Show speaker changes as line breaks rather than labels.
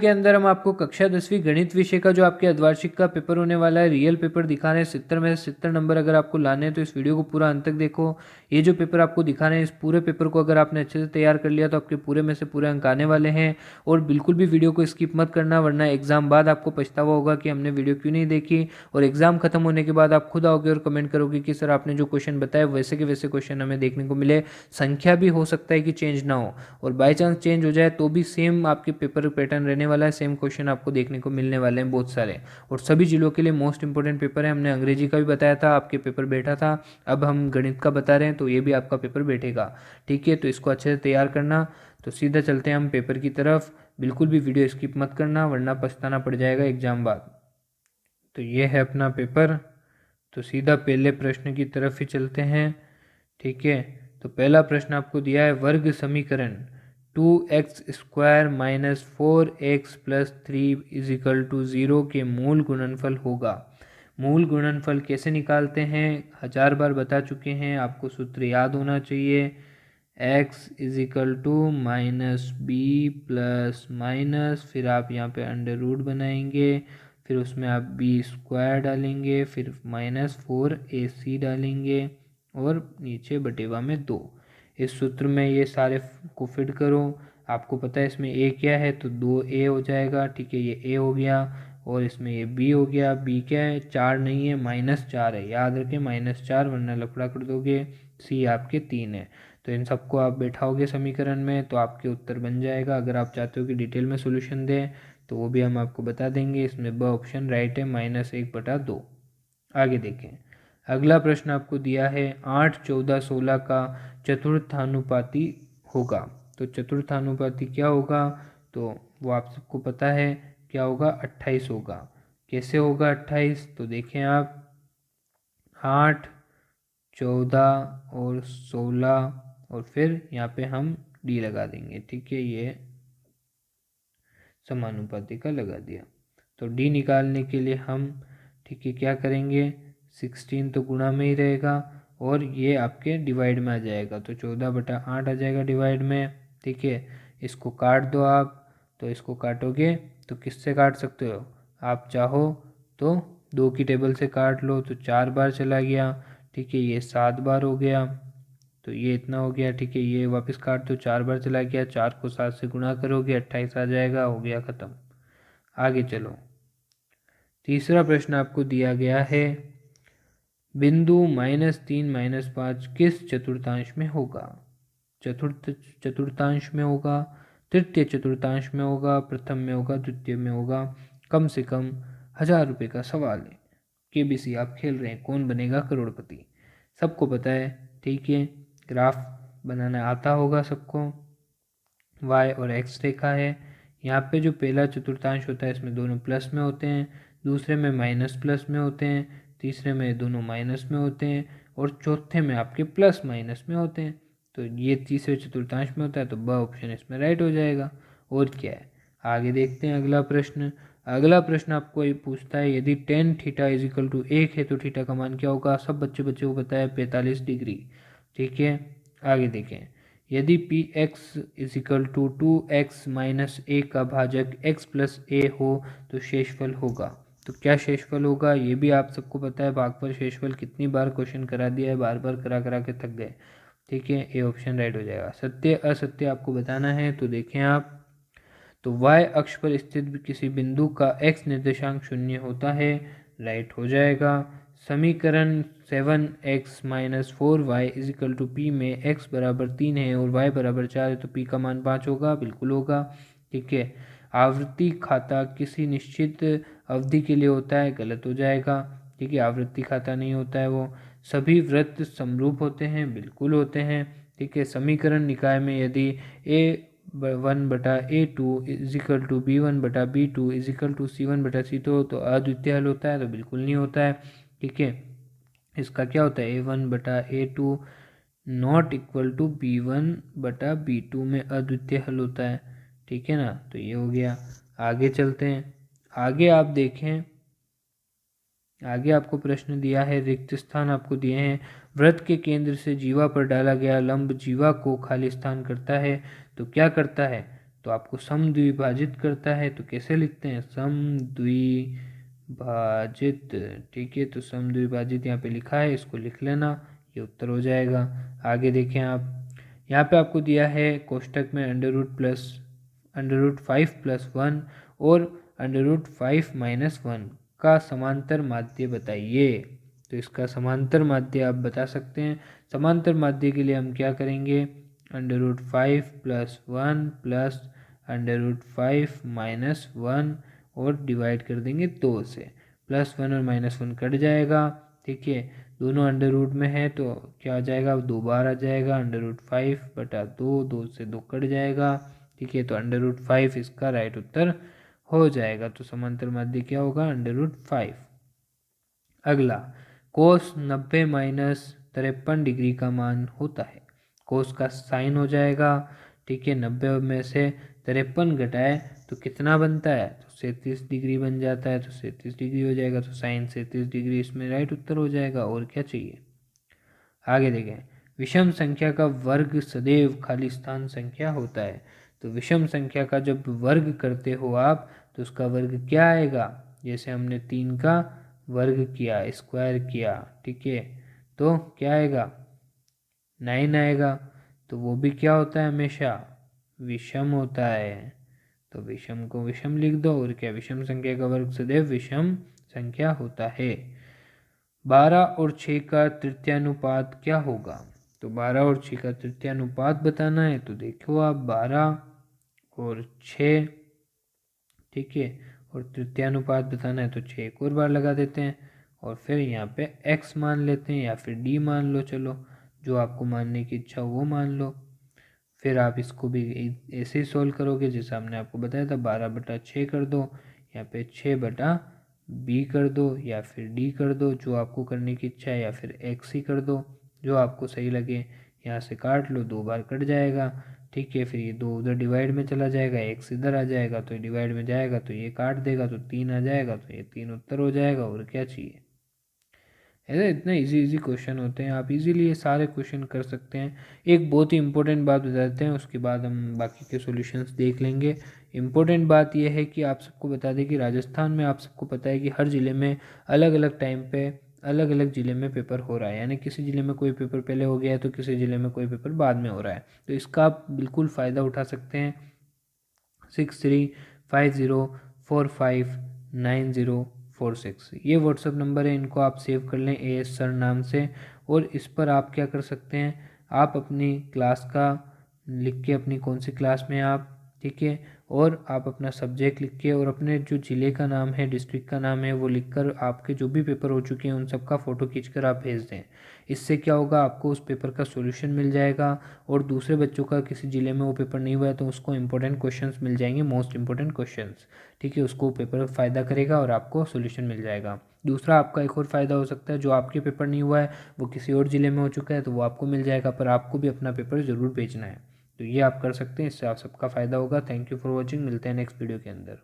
के अंदर हम आपको कक्षा 10वीं गणित विषय का जो आपके अर्धवार्षिक का पेपर होने वाला है रियल पेपर दिखा रहे हैं। 70 में से 70 नंबर अगर आपको लाने हैं तो इस वीडियो को पूरा अंत तक देखो। ये जो पेपर आपको दिखा रहे हैं इस पूरे पेपर को अगर आपने अच्छे से तैयार कर लिया तो आपके पूरे में से पूरे अंक आने वाले हैं। और बिल्कुल भी वीडियो को स्किप मत करना, वरना एग्जाम बाद आपको पछतावा होगा कि हमने वीडियो क्यों नहीं देखी। और एग्जाम खत्म होने के बाद आप खुद आओगे और कमेंट करोगे कि सर आपने जो क्वेश्चन बताया वैसे के वैसे क्वेश्चन हमें देखने को मिले। संख्या भी हो सकता है कि चेंज ना हो, और बाई चांस चेंज हो जाए तो भी सेम आपके पेपर पैटर्न रहने वाला है, सेम क्वेश्चन आपको देखने को मिलने वाले हैं बहुत सारे। और सभी जिलों के लिए मोस्ट इंपॉर्टेंट पेपर है। हमने अंग्रेजी का भी बताया था, आपके पेपर बैठा था। अब हम गणित का बता रहे हैं तो ये भी आपका पेपर बैठेगा। ठीक है, तो इसको अच्छे से तैयार करना। तो सीधा चलते हैं हम पेपर की तरफ। बिल्कुल भी वीडियो स्किप मत करना, वरना पछताना पड़ जाएगा एग्जाम बाद। तो ये है अपना पेपर। तो सीधा पहले प्रश्न की तरफ ही चलते हैं। ठीक है, तो पहला प्रश्न आपको दिया है वर्ग समीकरण 2x² minus 4x plus 3 is equal to 0 के मूल गुणनफल होगा। मूल गुणनफल कैसे निकालते हैं 1000 बार बता चुके हैं, आपको सूत्र याद होना चाहिए। x equal to minus b plus minus, फिर आप यहाँ पे अंडर रूट बनाएंगे, फिर उसमें आप b² डालेंगे, फिर माइनस 4ac डालेंगे और नीचे बटेवा में 2। इस सूत्र में ये सारे को फिट करो। आपको पता है इसमें a क्या है तो 2a हो जाएगा। ठीक है, ये a हो गया और इसमें ये b हो गया। b क्या है 4 नहीं है, -4 है, याद रखें -4, वरना लफड़ा कर दोगे। c आपके 3 है। तो इन सबको आप बैठाओगे समीकरण में तो आपके उत्तर बन जाएगा। अगर आप चाहते हो कि डिटेल में सोल्यूशन दें तो वो भी हम आपको बता देंगे। इसमें ब ऑप्शन राइट है, -1/2। आगे देखें, अगला प्रश्न आपको दिया है 8, 14, 16 का चतुर्थानुपाती होगा। तो चतुर्थानुपाती क्या होगा तो वो आप सबको पता है क्या होगा, 28 होगा। कैसे होगा 28 तो देखें आप, 8, 14 और 16 और फिर यहाँ पे हम डी लगा देंगे। ठीक है, ये समानुपाती का लगा दिया। तो डी निकालने के लिए हम ठीक है क्या करेंगे, 16 तो गुणा में ही रहेगा और ये आपके डिवाइड में आ जाएगा। तो 14/8 आ जाएगा डिवाइड में। ठीक है, इसको काट दो आप। तो इसको काटोगे तो किससे काट सकते हो, आप चाहो तो 2 की टेबल से काट लो तो 4 बार चला गया। ठीक है, ये 7 बार हो गया, तो ये इतना हो गया। ठीक है, ये वापस काट दो, 4 बार चला गया, 4 को 7 से गुणा करोगे 28 आ जाएगा। हो गया ख़त्म। आगे चलो, तीसरा प्रश्न आपको दिया गया है बिंदु -3 -5 किस चतुर्थांश में होगा। चतुर्थ चतुर्थांश में होगा, तृतीय चतुर्थांश में होगा, प्रथम में होगा, द्वितीय में होगा। कम से कम 1000 रुपये का सवाल है। केबीसी आप खेल रहे हैं, कौन बनेगा करोड़पति, सबको पता है। ठीक है, ग्राफ बनाना आता होगा सबको। y और x रेखा है। यहाँ पे जो पहला चतुर्थांश होता है इसमें दोनों प्लस में होते हैं, दूसरे में माइनस प्लस में होते हैं, तीसरे में दोनों माइनस में होते हैं और चौथे में आपके प्लस माइनस में होते हैं। तो ये तीसरे चतुर्थांश में होता है, तो ब ऑप्शन इसमें राइट हो जाएगा। और क्या है, आगे देखते हैं अगला प्रश्न। अगला प्रश्न आपको ये पूछता है यदि tan थीटा इजिकल टू 1 है तो थीटा का मान क्या होगा। सब बच्चे को पता है 45 डिग्री। ठीक है, आगे देखें, यदि P X is equal to 2x minus A का भाजक x प्लस ए हो तो शेषफल होगा। तो क्या शेषफल होगा ये भी आप सबको पता है। भागफल शेषफल कितनी बार क्वेश्चन करा दिया है, बार बार करा करा के थक गए। ठीक है, ए ऑप्शन राइट हो जाएगा। सत्य असत्य आपको बताना है। तो देखें आप, तो y अक्ष पर स्थित किसी बिंदु का x निर्देशांक 0 होता है, राइट हो जाएगा। समीकरण 7x minus 4y equal to p में x बराबर 3 है और y बराबर 4 है तो p का मान 5 होगा, बिल्कुल होगा। ठीक है, आवृत्ति खाता किसी निश्चित अवधि के लिए होता है, गलत हो जाएगा। ठीक है, आवृत्ति खाता नहीं होता है वो। सभी वृत्त समरूप होते हैं, बिल्कुल होते हैं। ठीक है, समीकरण निकाय में यदि a1/a2 is equal to b1/b2 is equal to c1/c2 तो अद्वितीय हल होता है, तो बिल्कुल नहीं होता है। ठीक है, इसका क्या होता है a1/a2 not equal to b1/b2 में अद्वितीय हल होता है। ठीक है ना, तो ये हो गया। आगे चलते हैं, आगे आप देखें, आगे आपको प्रश्न दिया है, रिक्त स्थान आपको दिए हैं। वृत्त के केंद्र से जीवा पर डाला गया लंब जीवा को खाली स्थान करता है, तो क्या करता है। तो आपको सम द्विभाजित करता है, तो कैसे लिखते हैं, सम द्विभाजित। ठीक है, तो सम द्विभाजित यहाँ पे लिखा है, इसको लिख लेना, ये उत्तर हो जाएगा। आगे देखें आप, यहाँ पे आपको दिया है कोष्टक में √5+1 और √5-1 का समांतर माध्य बताइए। तो इसका समांतर माध्य आप बता सकते हैं। समांतर माध्य के लिए हम क्या करेंगे, √5+1 प्लस √5-1 और डिवाइड कर देंगे 2 से। +1 और -1 कट जाएगा। ठीक है, दोनों अंडर रूट में है तो क्या आ जाएगा, 2 बार आ जाएगा, √5/2, 2 से 2 कट जाएगा। ठीक है, तो √5 इसका राइट उत्तर हो जाएगा। तो समांतर माध्य क्या होगा, √5। अगला, कोस 90 - 53 डिग्री का मान होता है। कोस का साइन हो जाएगा। ठीक है, 90 में से 53 घटाए तो कितना बनता है, तो 37 डिग्री बन जाता है, तो 37 डिग्री हो जाएगा। तो साइन 37 डिग्री इसमें राइट उत्तर हो जाएगा। और क्या चाहिए, आगे देखें, विषम संख्या का वर्ग सदैव खाली स्थान संख्या होता है। तो विषम संख्या का जब वर्ग करते हो आप, तो उसका वर्ग क्या आएगा, जैसे हमने 3 का वर्ग किया, स्क्वायर किया, ठीक है, तो क्या आएगा, 9 आएगा। तो वो भी क्या होता है, हमेशा विषम होता है। तो विषम को विषम लिख दो। और क्या, विषम संख्या का वर्ग सदैव विषम संख्या होता है। 12 और 6 का तृतीयानुपात क्या होगा। तो 12 और 6 का तृतीयानुपात बताना है। तो देखो आप, 12 और 6, ठीक है, और तृतीयानुपात बताना है, तो 6 एक और बार लगा देते हैं और फिर यहाँ पे x मान लेते हैं या फिर d मान लो, चलो जो आपको मानने की इच्छा हो वो मान लो। फिर आप इसको भी ऐसे ही सोल्व करोगे जैसा हमने आपको बताया था, 12/6 कर दो, यहाँ पे 6/b कर दो या फिर d कर दो, जो आपको करने की इच्छा है, या फिर x ही कर दो, जो आपको सही लगे। यहाँ से काट लो, 2 बार कट जाएगा। ठीक है, फिर ये 2 उधर डिवाइड में चला जाएगा, x इधर आ जाएगा, तो ये डिवाइड में जाएगा तो ये काट देगा, तो 3 आ जाएगा, तो ये 3 उत्तर हो जाएगा। और क्या चाहिए, ऐसे इतने इजी क्वेश्चन होते हैं, आप इजीली ये सारे क्वेश्चन कर सकते हैं। एक बहुत ही इंपॉर्टेंट बात बता देते हैं, उसके बाद हम बाकी के सॉल्यूशंस देख लेंगे। इंपॉर्टेंट बात यह है कि आप सबको बता दें कि राजस्थान में आप सबको पता है कि हर ज़िले में अलग अलग टाइम पे अलग अलग ज़िले में पेपर हो रहा है, यानी किसी ज़िले में कोई पेपर पहले हो गया है तो किसी ज़िले में कोई पेपर बाद में हो रहा है। तो इसका आप बिल्कुल फ़ायदा उठा सकते हैं। 6350459046 ये व्हाट्सअप नंबर है, इनको आप सेव कर लें AS सर नाम से। और इस पर आप क्या कर सकते हैं, आप अपनी क्लास का लिख के, अपनी कौन सी क्लास में आप, ठीक है, और आप अपना सब्जेक्ट लिख के और अपने जो ज़िले का नाम है, डिस्ट्रिक्ट का नाम है, वो लिखकर आपके जो भी पेपर हो चुके हैं उन सब का फ़ोटो खींचकर आप भेज दें। इससे क्या होगा, आपको उस पेपर का सॉल्यूशन मिल जाएगा और दूसरे बच्चों का किसी ज़िले में वो पेपर नहीं हुआ है तो उसको इंपॉर्टेंट क्वेश्चंस मिल जाएंगे, मोस्ट इंपॉर्टेंट क्वेश्चंस। ठीक है, उसको पेपर फ़ायदा करेगा और आपको सॉल्यूशन मिल जाएगा। दूसरा, आपका एक और फ़ायदा हो सकता है, जो आपके पेपर नहीं हुआ है वो किसी और ज़िले में हो चुका है तो वो आपको मिल जाएगा, पर आपको भी अपना पेपर ज़रूर भेजना है। तो ये आप कर सकते हैं, इससे आप सबका फ़ायदा होगा। थैंक यू फॉर वॉचिंग, मिलते हैं नेक्स्ट वीडियो के अंदर।